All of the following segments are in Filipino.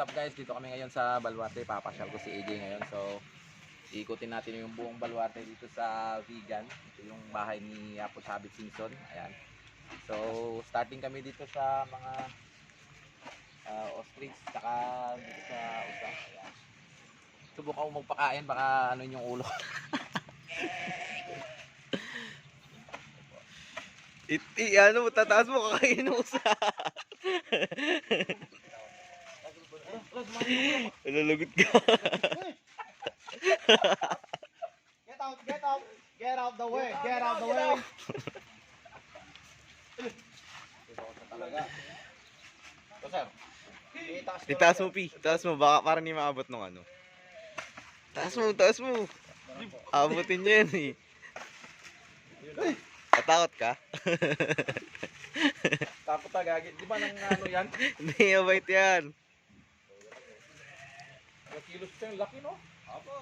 up guys? Dito kami ngayon sa Baluarte. Papasyal ko si AJ ngayon. So, ikutin natin yung buong Baluarte dito sa Vegan. Ito yung bahay ni Apo Sabit Simpson. Ayan. So, starting kami dito sa mga ostrich, saka dito sa usa. Ayan. Subukan ko magpakain, baka ano yung ulo. Ano, tataas mo kakain ng usa. Nalalagot ka. Get out the way, get out the way. Itaas mo, Pi. Taas mo, baka parang hindi maabot nung ano. Taas mo, taas mo. Abutin niya yan eh. Natakot ka? Takot na gagi. Di ba nang ano yan? Hindi, mabait yan. Kilos pa yung laki, no? Apo.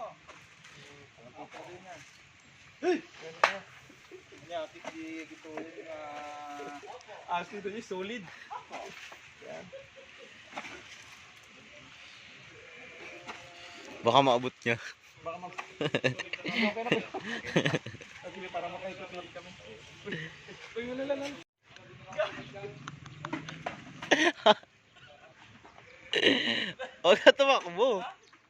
Asin ito niya, solid. Yan. Baka maabot niya. Baka okay na po. Sige, para makaikot kami. Uy, wala lang. Huwag ka tumakbo.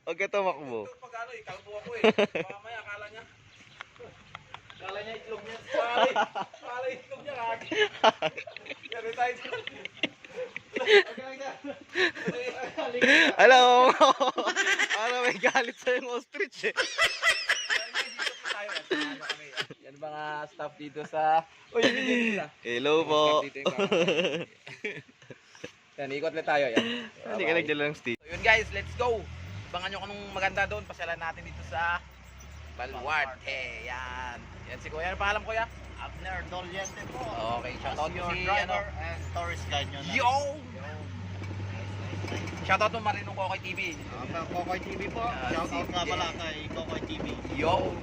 Huwag ka tumakbo. Pag ano, kalbo ako eh. Mamaya, akala niya. Akala niya itlog niya. Akala itlog niya, kaki. Kaya tayo dyan. Hello. Para may galit sa yung ostrich eh. Yan mga staff dito sa... Uy, hindi nila. Hello po. Yan, ikot ulit tayo. Yan. Hindi ka nagdala ng stick. So yun guys, let's go. Abangan nyo kung anong maganda doon. Pasyalan natin dito sa Baluarte. Yan. Yan si Kuya. Ano pangalan, Kuya? Abner Doliente po. Okay, shoutout Your si driver and tourist guide nyo na. Yo! Shoutout mo Marinong Kokoy TV. Kokoy TV po. Shoutout nga pala kay Kokoy TV. Yo!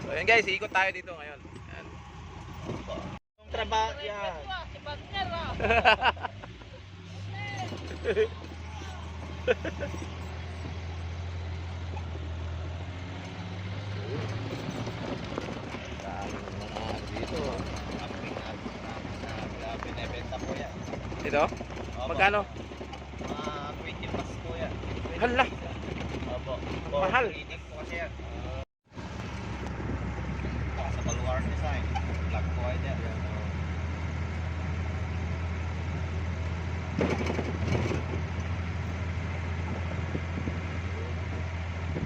So yun guys, ikot tayo dito ngayon. Yan. Yung trabaho yan. Dito. Binibenta po yan. Dito? Magkano? 20 plus po yan. Hala! Opo. Mahal. Clinic po kasi yan. Sa Baluarte design. Black po ay yan.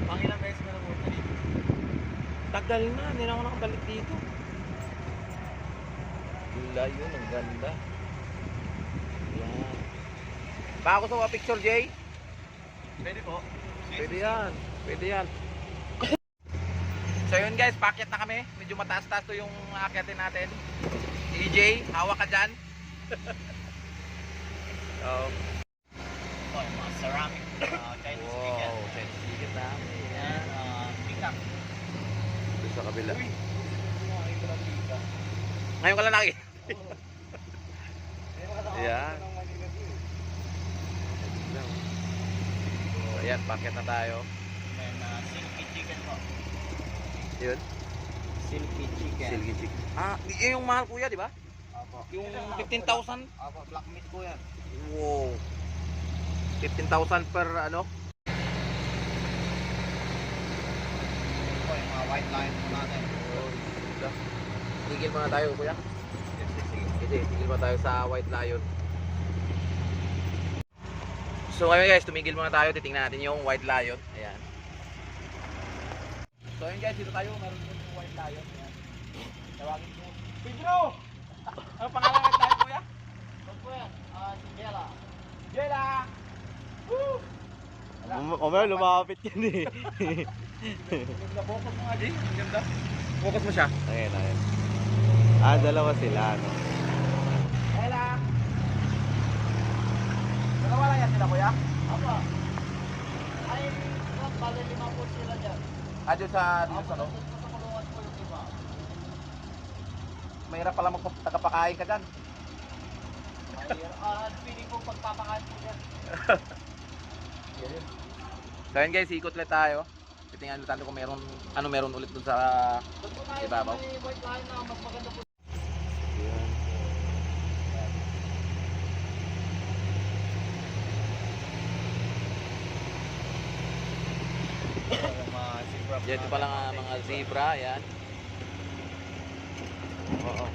Pang ilang beses mo na po dito? Tagal na, hindi na ako nakabalik dito. Gila yun, ang ganda. Yan. Baka gusto mo picture, Jay? Pwede po. Pwede yan. Pwede yan. So yun guys, packet na kami. Medyo mataas-taas to yung aakyatin natin. EJ, hawak ka dyan. So, Ito yung mga ceramic Chinese speaker. wow, sensitive namin. Yan, pickup. Doon sa kabila. Uy, ito lang pickup. Ngayon ka lang nakikita. Ayan. So ayan, packet na tayo. And silky chicken po. Yun. Silky chicken. Silky chicken. Ah, yun yung mahal kuya, di ba? Apo. Yung 15,000? Apo, black meat po yan. Wow. 15,000 per ano? Ito yung mga white line po natin. Tigil muna tayo kuya. Hindi, tigil muna tayo sa White Lion. So ngayon guys, tumigil muna tayo. Titingnan natin yung White Lion. Ayan. So ayun guys, dito tayo. Meron din yung White Lion. Ayan. Tawagin ko. Pedro! Ano pangalan ng White Lion kuya? Ito po yan, si Jella. Jela! Woo! Mamaya lumapit yan eh. Focus mo nga, Jay. Ang ganda. Focus mo siya. Ayun, ayun. Dalawa sila, ano. Jela! Dalawa lang yan sila kuya? Apo. Ay, bali 5 po sila dyan. Dito sa loob. Sa kulungan po yung iba. Mahirap pala magpapakain ka dyan. Ay, Feeling ko pagpapakain ko yan. So yun guys, ikot ulit tayo. Titingnan natin kung meron ulit dun sa Doon po tayo Ibabaw. sa may white line na mas maganda po. Dito pa lang ang mga zebra, yan. Oo.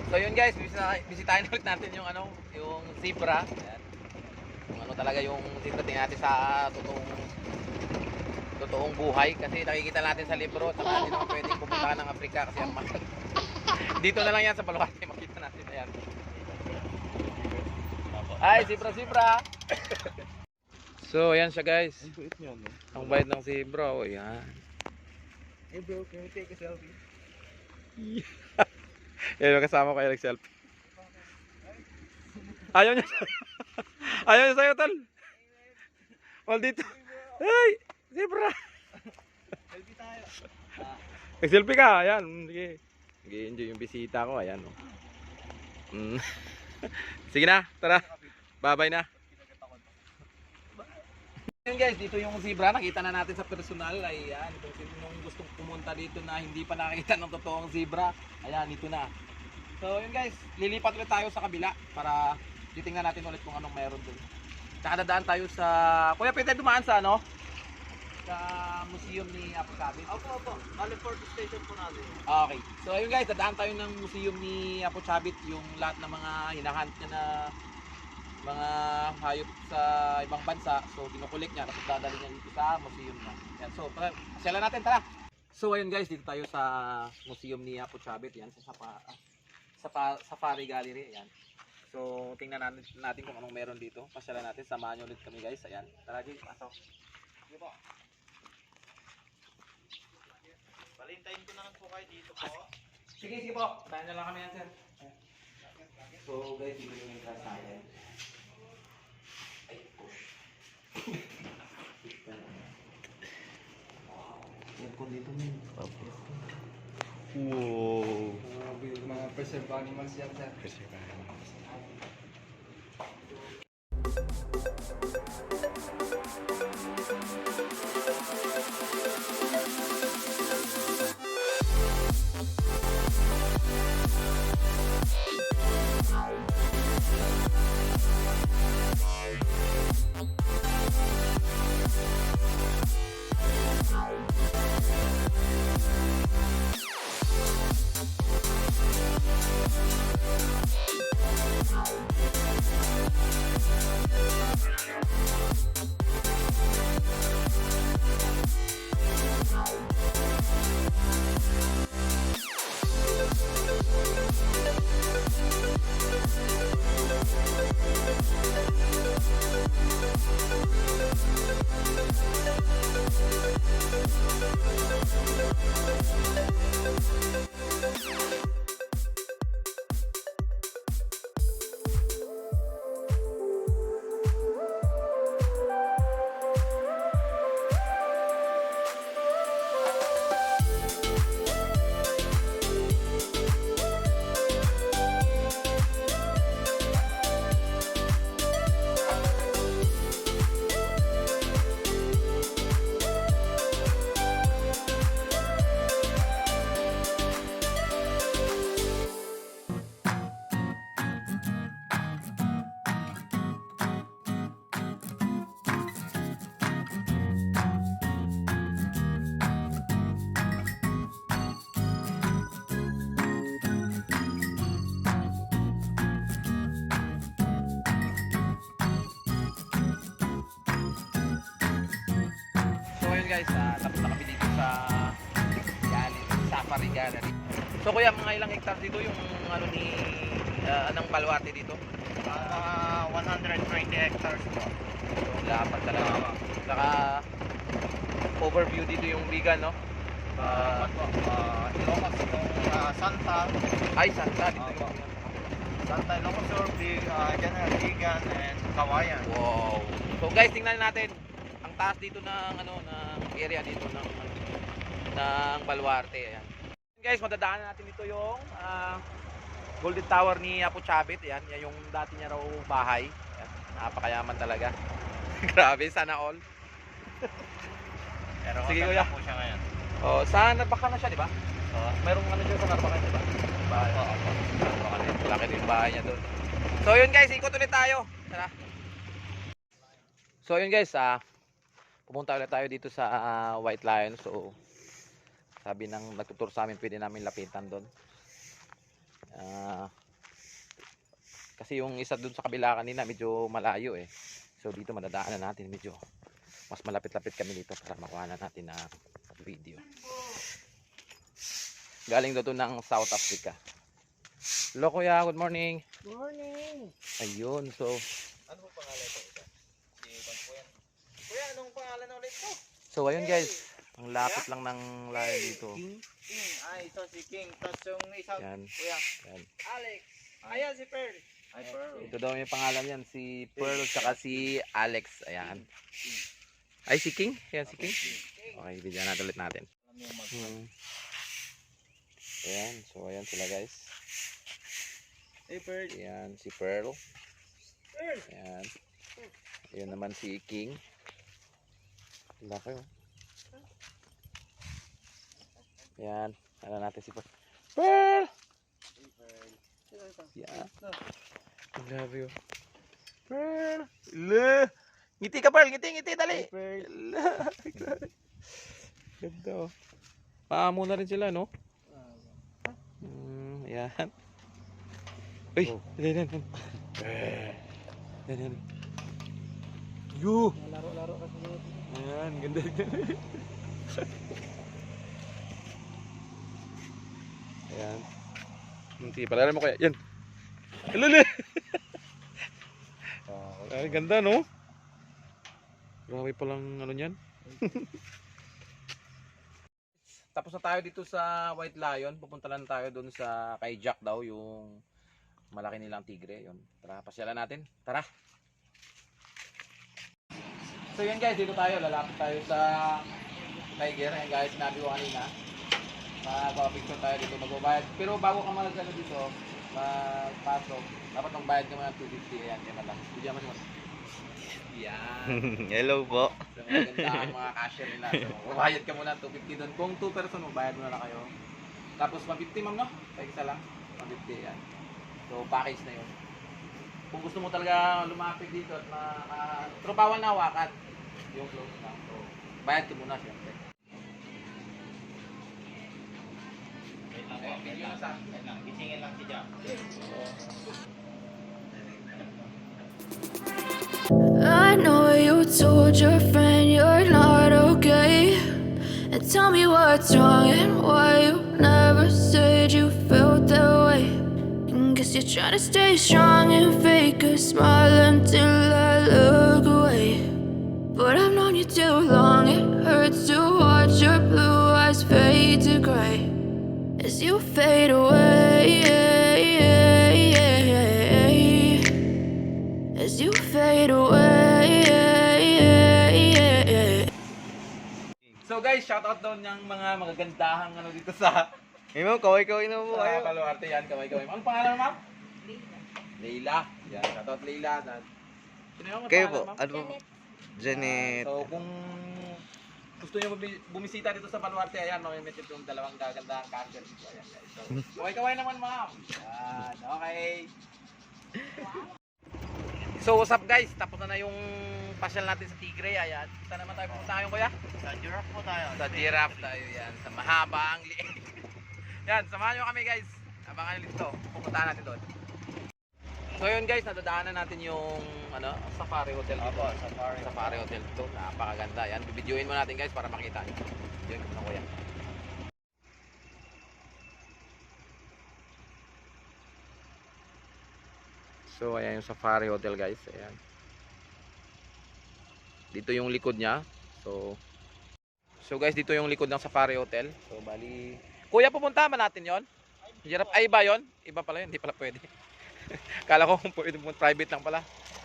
So yun guys, bisitahin ulit natin yung yung zebra. Yan. Kung ano talaga yung zebra, tingnan natin sa totoong buhay kasi nakikita natin sa libro at saka hindi naman pwedeng pupunta ng Afrika kasi ang mahal. Dito na lang yan sa Baluarte, makita natin. Ayan. Ay, zebra! So, ayan siya guys. Ang bait niya, no? Ang bait ng zebra. O, ayan. Hey bro, can we take a selfie? Yan, kasama ko kayo nag-selfie. Ayaw niya sa'yo. Ayaw niya sa'yo, tol. Wal dito. Hey, zebra. Selfie tayo. Nag-selfie ka. Ayan. Sige. Nag-enjoy yung bisita ko. Ayan. Oh. Sige na. Tara. Bye-bye na. Yun guys, dito yung zebra. Nakita na natin sa personal. Ayan. Kung sino yung gustong pumunta dito na hindi pa nakakita ng totoong zebra. Ayan, dito na. So yun guys, lilipat ulit tayo sa kabila para titingnan natin ulit kung anong meron dun. Tsaka dadaan tayo sa... Kuya, pwede dumaan sa sa museum ni Apo Chavez. Opo. Aliport station po natin. Okay. So ayun guys, dadaan tayo ng museum ni Apo Chavez, yung lahat ng mga hinahunt niya na mga hayop sa ibang bansa. So kinukulik niya tapos dadalhin niya dito sa museum niya. Yan. So pasyalan natin, tara. So ayun guys, dito tayo sa museum ni Apo Chavez, yan sa Safari Gallery, ayan. So tingnan natin kung anong meron dito. Pasyalan natin, samahan niyo ulit kami guys. Ayan. Tara, guys, pasok. Sige po. Palintayin ko na lang po kayo dito po. Sige po. Tayo na lang kami yan, sir. So guys, dito yung entrance natin. Ay, push. Push pa na. Wow. Aircon dito mo. Wow. Mga preserved animals yan, sir. Guys, tapos na kami dito sa Safari Gallery. So kuya, mga ilang hectares dito yung ni ng Baluarte dito? 120 hectares po. So dapat talaga. Saka overview dito yung Bigan, no? Ilocos yung Santa. Ay, Santa dito yung Santa Ilocos Sur, General Bigan, and Kawayan. Wow. So guys, tingnan natin ang taas dito ng ng area dito ng Baluarte, ayan. Guys, madadaanan natin dito yung Golden Tower ni Apo Chabit. Yan yung dati niya raw bahay. Yan, napakayaman talaga. Grabe, sana all. Pero Sige, kuya. po siya ngayon. Oh, sa Narbacan na siya, di ba? Oo. Mayroong ano siya sa Narbacan, di ba? Bahay. Oo. Narbacan din. Laki din yung bahay niya doon. So yun guys, ikot ulit tayo. Tara. So yun guys, pupunta ulit tayo dito sa White Lion. So sabi ng nagtutur sa amin, pwede namin lapitan doon. Kasi yung isa doon sa kabila kanina medyo malayo eh. So dito madadaanan natin, medyo mas malapit-lapit kami dito para makuha na natin na video. Galing doon ng South Africa. Hello kuya, good morning. Morning. Ayun, so Ano po pangalan ito? Si Juan po yan. Kuya, anong pangalan ulit po? so ayun guys, ang lapit lang ng lion dito. King. Ay, ito si King. Tapos yung isa, Yan, kuya. yan. Alex. Ayan si Pearl. Ay, Pearl. Ito daw yung pangalan yan, si Pearl at si Alex. Ayan. Ay, si King? Yan, si King. Okay, bigyan natin ulit natin. Ayan, so ayan sila guys. Hey, Pearl. Ayan, si Pearl. Pearl. Ayan. Ayan naman si King. Laki oh. Ayan, ano natin si Pearl. Pearl! Yan. Grabe oh. Pearl! Le! Ngiti ka Pearl, ngiti, dali! Pearl. Grabe. Ganda oh. Paamo na rin sila no? Ayan. Uy! Yan. Yan. Yo! Laro-laro kasi dito. Ayan, ganda. Ayan. Hindi, palaran mo kaya. Yan. Lala! Ay, ganda no? Grabe palang ano niyan. Tapos na tayo dito sa White Lion. Pupunta lang tayo doon sa kay Jack daw, yung malaki nilang tigre. Yun. Tara, pasyalan natin. Tara. So yun guys, dito tayo. Lalapit tayo sa tiger. Ayan guys, sinabi ko kanina. Magpapicture tayo dito, magbabayad. Pero bago ka magano dito, magpasok, dapat magbayad ka muna ng 250. Ayan, kaya lang. Bigyan mo naman. Yan. Hello po. So maganda ang mga cashier nila. So magbayad ka muna ng 250 doon. Kung 2 person, magbayad mo na lang kayo. Tapos 150 ma'am no? Sa isa lang. 150 yan. So package na yun. Kung gusto mo talaga lumapit dito at tropawan na hawakan yung close lang. So bayad ka muna siyempre. Video na sa Gisingin lang si Jack. I know you told your friend you're not okay. And tell me what's wrong and why you never said you felt that way. And guess you're trying to stay strong and fake a smile until I look away. But I've known you too long, it hurts to watch your blue eyes fade to gray as you fade away. As you fade away. So guys, shoutout daw niyang mga magagandahang ano dito sa Hey ma'am, kaway-kaway na po kayo. Baluarte yan, kaway-kaway. Anong pangalan ma'am? Leila. Yan, shoutout Leila. Sino yung Kayo po, pangalan, ma'am? ano po? Janet. So kung gusto niyo bumisita dito sa Baluarte, ayan, may yung dalawang gagandahang cashier dito. Ayan guys. So, kaway-kaway naman ma'am. Yan, okay. So what's up guys? Tapos na yung pasyal natin sa Tigre. Ayan. Saan naman tayo pupunta ngayon kuya? Sa giraffe po tayo. Sa giraffe tayo yan. Sa mahabang liit. Yan, samahan nyo kami guys. Abangan nyo dito. Pupuntahan natin doon. So yun guys, nadadaanan natin yung Safari Hotel dito. Opo, Safari Hotel dito. Napakaganda. Yan, bibidyoin mo natin guys para makita nyo. Yun, ano kuya. So ayan yung Safari Hotel guys. Ayan. Dito yung likod niya. So guys, dito yung likod ng Safari Hotel. So bali, kuya, pupunta ba natin yon? Giraffe, ay iba yon? Iba pala yun, hindi pala pwede. Kala ko kung pwede mo, private lang pala.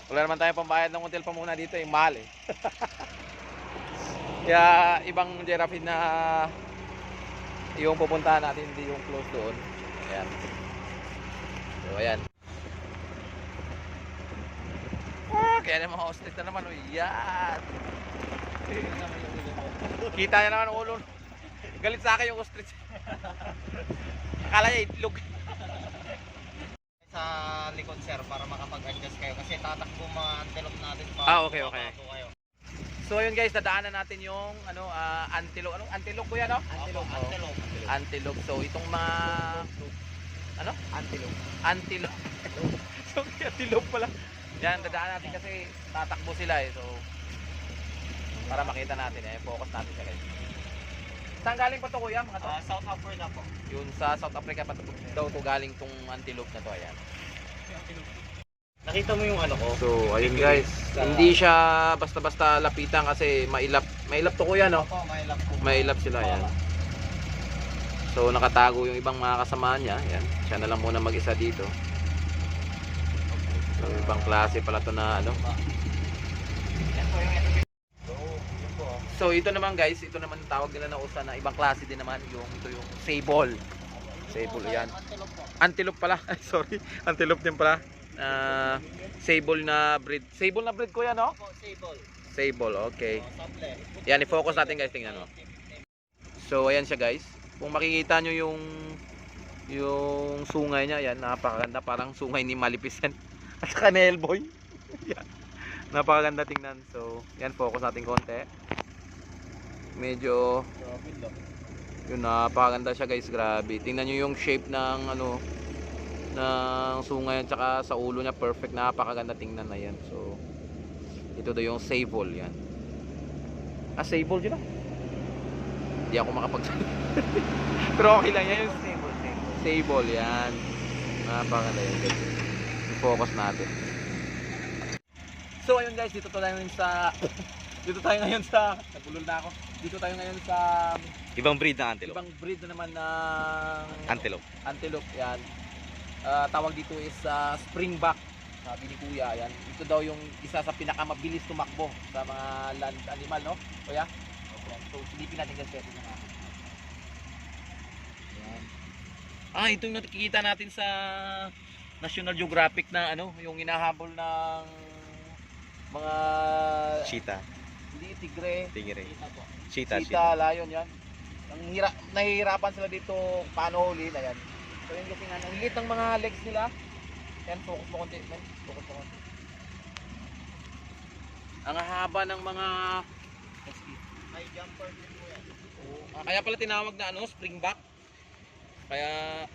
Wala naman tayo pambayad ng hotel pa muna dito, yung mahal eh. Kaya ibang giraffe na, yung pupuntahan natin, hindi yung close doon. Ayan. So, ayan. Kaya naman mga ostrich na naman. Oh, yan. Kita niya naman ang ulo. Galit sa akin yung ostrich. Akala niya itlog. Sa likod sir para makapag-adjust kayo kasi tatakbo mga antelope natin pa. Okay. Kayo. So ayun guys, dadaanan natin yung antelope. Anong antelope kuya, no? Antelope. Antelope. So itong mga antelope. So antelope pala. Yan, dadaan natin kasi tatakbo sila eh. So para makita natin focus natin siya guys. Saan galing pa to kuya? Mga to? South Africa po. Yun sa South Africa pa daw to galing tong antelope na to, ayan. Nakita mo yung ano ko? So ayun guys, hindi siya basta-basta lapitan kasi mailap to kuya, no? Opo, mailap po. Mailap sila yan. So nakatago yung ibang mga kasamahan niya, yan. Siya na lang muna mag-isa dito. So ibang klase pala to na Yan po yung So ito naman guys, ito naman ang tawag nila na usa na ibang klase din naman yung sable. Sable yan. antelope po. Antelope pala. Sorry, antelope din pala. Sable na breed. Sable na breed kuya, no? Opo, sable. Sable, okay. Sable. Yan, i-focus natin guys, tingnan mo. So ayan siya guys. Kung makikita nyo yung sungay niya, yan, napakaganda, parang sungay ni Maleficent. At saka ni Hellboy. Yan. Napakaganda tingnan. So, yan, focus natin konti. Medyo yun, napakaganda siya guys, grabe. Tingnan nyo yung shape ng ng sungay at saka sa ulo niya, perfect, napakaganda tingnan na yan. So, ito daw yung sable, yan. Sable yun ah. Hindi ako makapagsalita. Pero okay lang yan yung sable, yan. Napakaganda yan guys. I-focus natin. So ayun guys, dito tayo ngayon sa nabulol na ako. Dito tayo ngayon sa Ibang breed na antelope. ibang breed na naman ng Antelope. yan. Tawag dito is springback. Sabi ni Kuya, yan. Ito daw yung isa sa pinakamabilis tumakbo sa mga land animal, no? Kuya? Yan. So silipin natin guys, pwede na natin. Yan. Ito yung nakikita natin sa National Geographic na yung hinahabol ng mga Cheetah. hindi tigre, Cheetah. lion yan. Nahihirapan sila dito paano huli na yan. So yun kasi nga, ang liit ng mga legs nila. Yan, focus mo konti. Focus mo konti. Ang haba ng mga High jumper din po yan. kaya pala tinawag na springback. Kaya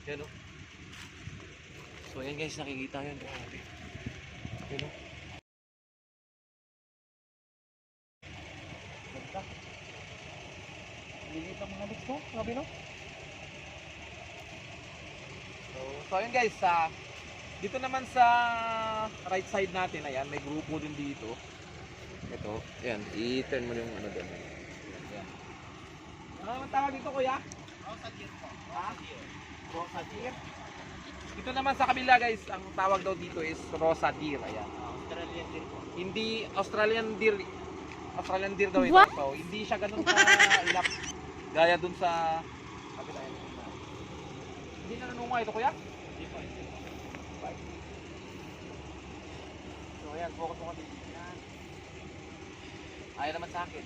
yan o. So yan guys, nakikita yun. Yan o. Ganda. Lilit ang mga legs mo, sabi no? So ayun guys, dito naman sa right side natin, ayan, may grupo din dito. Ito, ayan, i-turn mo yung doon. Ayan. Ano naman tawag dito kuya? Rosa deer po. Rosa deer. Ito naman sa kabila guys, ang tawag daw dito is Rosa deer, ayan. Australian deer po. Hindi Australian deer daw ito. So, hindi siya ganun ka-ilap. Gaya dun sa kabila. Hindi na nanunga ito kuya? Hindi po. So ayan, focus mo konti. Yan. Ayaw naman sa akin.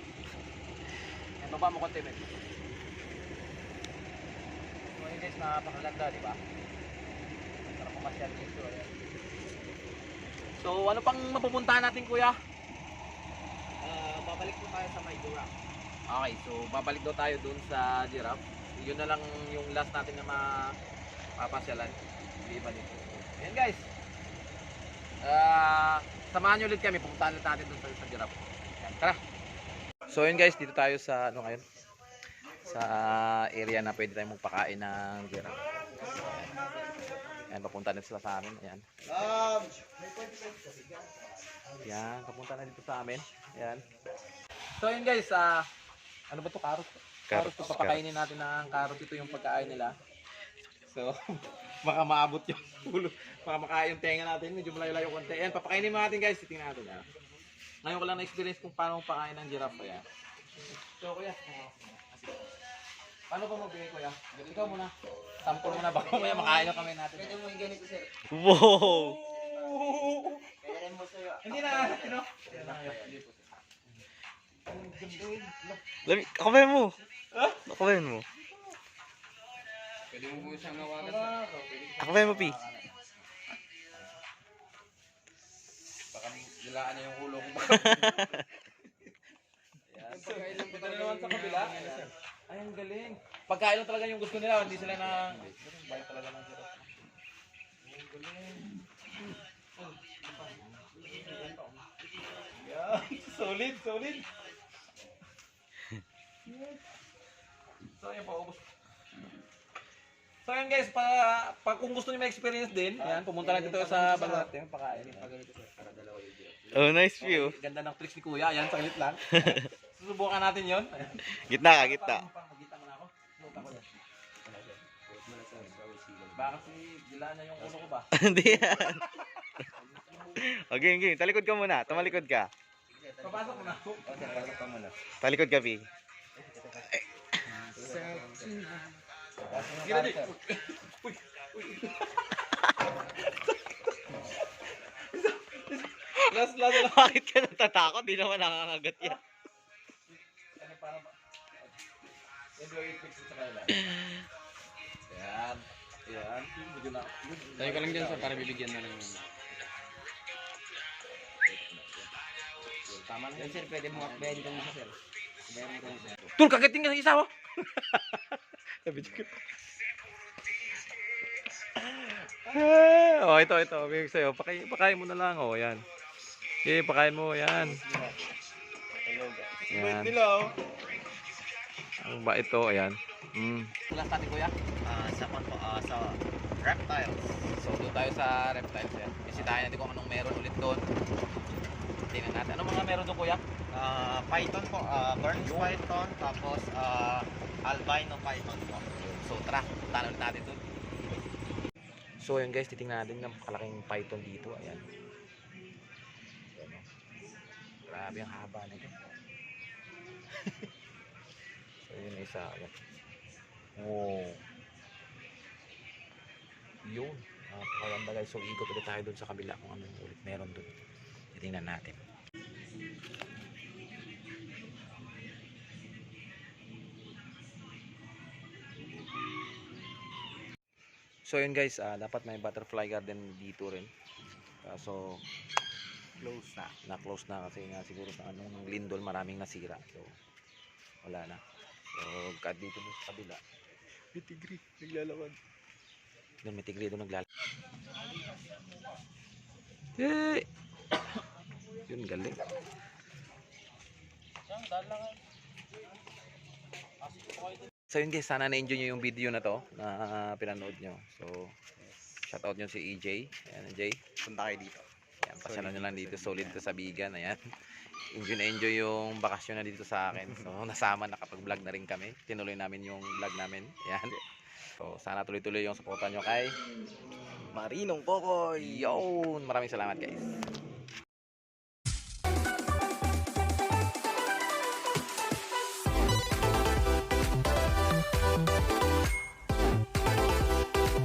Yan, baba mo konti, men. So ayan guys, napakaganda, di ba? Sarap pumasyal dito. Ayan. So ano pang mapupuntahan natin kuya? Babalik po tayo sa may giraffe. Okay, so babalik daw tayo dun sa giraffe. Yun na lang yung last natin na mapapasyalan. Hindi ba dito? Ayan guys. Samahan nyo ulit kami. Pupuntahan ulit natin dun sa giraffe. Ayan, tara. So yun guys, dito tayo sa ngayon. Sa area na pwede tayong magpakain ng giraffe. Ayan, papunta na sila sa amin. Ayan. Ayan, papunta na dito sa amin. Ayan. So yun guys, ano ba to? Carrot? Carrot to, papakainin natin ng carrot. Ito yung pagkain nila. So, baka maabot yung ulo. Baka makain yung tenga natin. Medyo malayo-layo konti. Ayan, papakainin mo natin guys. Tingnan natin. Ayan. Ngayon ko lang na-experience kung paano pakain ng giraffe. Ayan. So, kuya. Paano ba magbigay kuya? Ikaw muna. Sample muna baka mamaya makain na kami natin. Pwede mo yung ganito, sir. Wow! Pwede mo sa'yo. Hindi na, ano? Lami, kabayan mo. Kabayan mo. Pwede mo po siyang nawagan. Kabayan mo, Pi. Baka dilaan niya yung ulo ko. Ayan. Punta na naman sa kabila. Ay, ang galing. Pagkain lang talaga yung gusto nila. Hindi sila na... Bayan talaga ng sirap. Ang galing. Yan. Solid, solid. So, ayan pa, ubos. So, ayan guys, kung gusto niyo ma-experience din, ayan, pumunta lang dito sa Baluarte, pakain. Oh, nice view. Ganda ng tricks ni Kuya, ayan, saglit lang. Susubukan natin yon. Gitna ka, gitna. Magita mo na ako. Susubukan ko yan. Baka kasi dilaan na yung ulo ko ba? Hindi yan. Okay, okay. Talikod ka muna. Tumalikod ka. Papasok mo na ako. Talikod ka, Pi. Gila di. Uy, uy. Last lang. Bakit ka natatakot? Di naman nakakagat yan. Ano para ba? Enjoy it fix sa kanila. Ayan. Ayan. Medyo na. Tayo ka lang dyan, sir, para bibigyan na lang yun. Tama na. Sir, pwede mo akbayan ka mo, sir. Meron ka mo, sir. Tul, kagating nga isa oh. Oh, ito. Bigay ko sa'yo. Pakain mo na lang. Oh, yan. Okay, pakain mo. Yan. Yan. Ano ba ito? Ayan. Last natin kuya. Sa reptiles. So doon tayo sa reptiles yan. Bisitahin natin kung anong meron ulit doon. Tingnan natin. Anong mga meron doon kuya? Python po, Burmese python, tapos albino python po. So tara, puntahan ulit natin doon. So yun guys, titingnan natin ng kalaking python dito. Ayan. Ayan, oh. Grabe ang haba nito. So yun isa. Ayan. Oh. Yun. Napakaganda guys. So ikot ulit tayo doon sa kabila kung ano ulit meron doon. Titingnan natin. So yun guys, dapat may butterfly garden dito rin. So Close na. na-close na kasi nga siguro sa anong lindol maraming nasira. So wala na. So kad dito sa kabila. May tigri. Naglalakad. Doon may tigre doon naglalakad. Yay! Yun galing. So yun guys, sana na-enjoy nyo yung video na to na pinanood nyo. So shoutout nyo si EJ. Ayan, EJ. Punta kayo dito. Ayan, pasyalan nyo lang dito. Solid to sa Bigan. Ayan. Enjoy na enjoy yung bakasyon na dito sa akin. So nasama, nakapag-vlog na rin kami. Tinuloy namin yung vlog namin. Ayan. So sana tuloy-tuloy yung supportan nyo kay Marinong Kokoy. Yun. Maraming salamat guys.